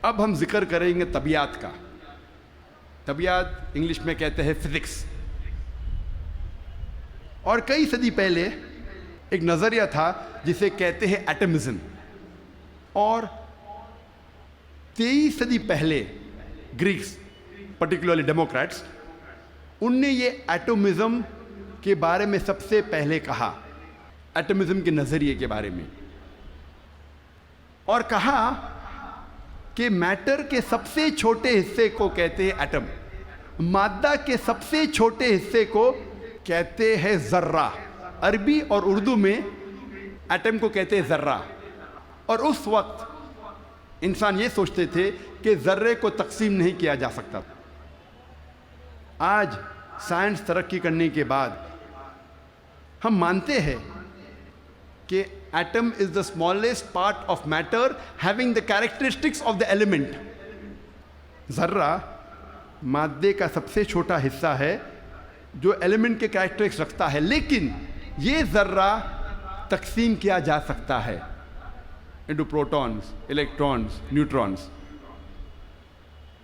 اب ہم ذکر کریں گے طبیعت کا. طبیعت انگلش میں کہتے ہیں فزکس. اور کئی صدی پہلے ایک نظریہ تھا جسے کہتے ہیں ایٹمزم. اور 23 صدی پہلے گریکس پرٹیکولرلی ڈیموکریٹس ان نے یہ ایٹمزم کے بارے میں سب سے پہلے کہا, ایٹمزم کے نظریے کے بارے میں, اور کہا کہ میٹر کے سب سے چھوٹے حصے کو کہتے ہیں ایٹم, مادہ کے سب سے چھوٹے حصے کو کہتے ہیں ذرہ. عربی اور اردو میں ایٹم کو کہتے ہیں ذرہ. اور اس وقت انسان یہ سوچتے تھے کہ ذرے کو تقسیم نہیں کیا جا سکتا. آج سائنس ترقی کرنے کے بعد ہم مانتے ہیں کہ atom is the smallest part of matter having the characteristics of the element. ذرہ مادے کا سب سے چھوٹا حصہ ہے جو ایلیمنٹ کے کیریکٹرسٹکس رکھتا ہے, لیکن یہ ذرہ تقسیم کیا جا سکتا ہے انٹو پروٹونز, الیکٹرونز, نیوٹرونز.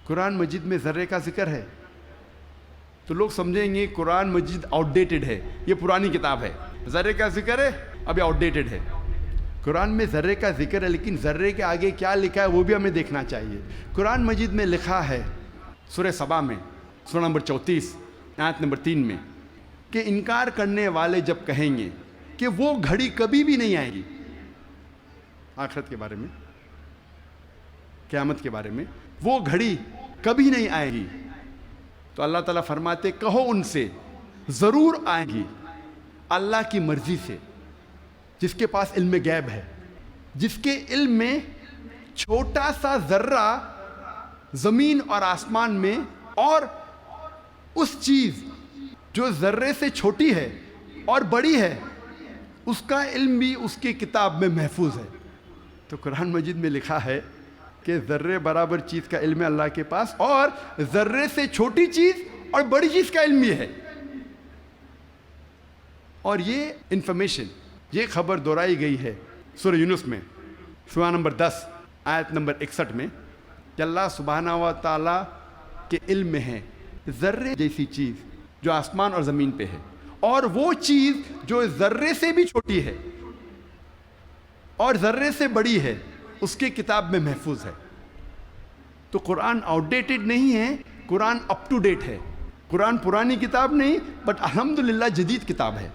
قرآن مجید میں ذرے کا ذکر ہے تو لوگ سمجھیں گے قرآن مجید آؤٹ ڈیٹڈ ہے, یہ پرانی کتاب ہے. ذرے کا ذکر ہے اب یہ آؤٹ ڈیٹڈ ہے. قرآن میں ذرے کا ذکر ہے لیکن ذرے کے آگے کیا لکھا ہے وہ بھی ہمیں دیکھنا چاہیے. قرآن مجید میں لکھا ہے سورہ سبا میں سورہ نمبر 34 آیت نمبر 3 میں کہ انکار کرنے والے جب کہیں گے کہ وہ گھڑی کبھی بھی نہیں آئے گی, آخرت کے بارے میں, قیامت کے بارے میں, وہ گھڑی کبھی نہیں آئے گی, تو اللہ تعالیٰ فرماتے کہو ان سے ضرور آئے گی اللہ کی مرضی سے, جس کے پاس علم غیب ہے, جس کے علم میں چھوٹا سا ذرہ زمین اور آسمان میں اور اس چیز جو ذرے سے چھوٹی ہے اور بڑی ہے اس کا علم بھی اس کی کتاب میں محفوظ ہے. تو قرآن مجید میں لکھا ہے کہ ذرے برابر چیز کا علم ہے اللہ کے پاس, اور ذرے سے چھوٹی چیز اور بڑی چیز کا علم بھی ہے. اور یہ انفارمیشن, یہ خبر دہرائی گئی ہے سورہ یونس میں سورہ نمبر 10 آیت نمبر 61 میں کہ اللہ سبحانہ و تعالیٰ کے علم میں ہے ذرے جیسی چیز جو آسمان اور زمین پہ ہے, اور وہ چیز جو ذرے سے بھی چھوٹی ہے اور ذرے سے بڑی ہے اس کی کتاب میں محفوظ ہے. تو قرآن آؤٹ ڈیٹڈ نہیں ہے, قرآن اپ ٹو ڈیٹ ہے. قرآن پرانی کتاب نہیں بٹ الحمدللہ جدید کتاب ہے.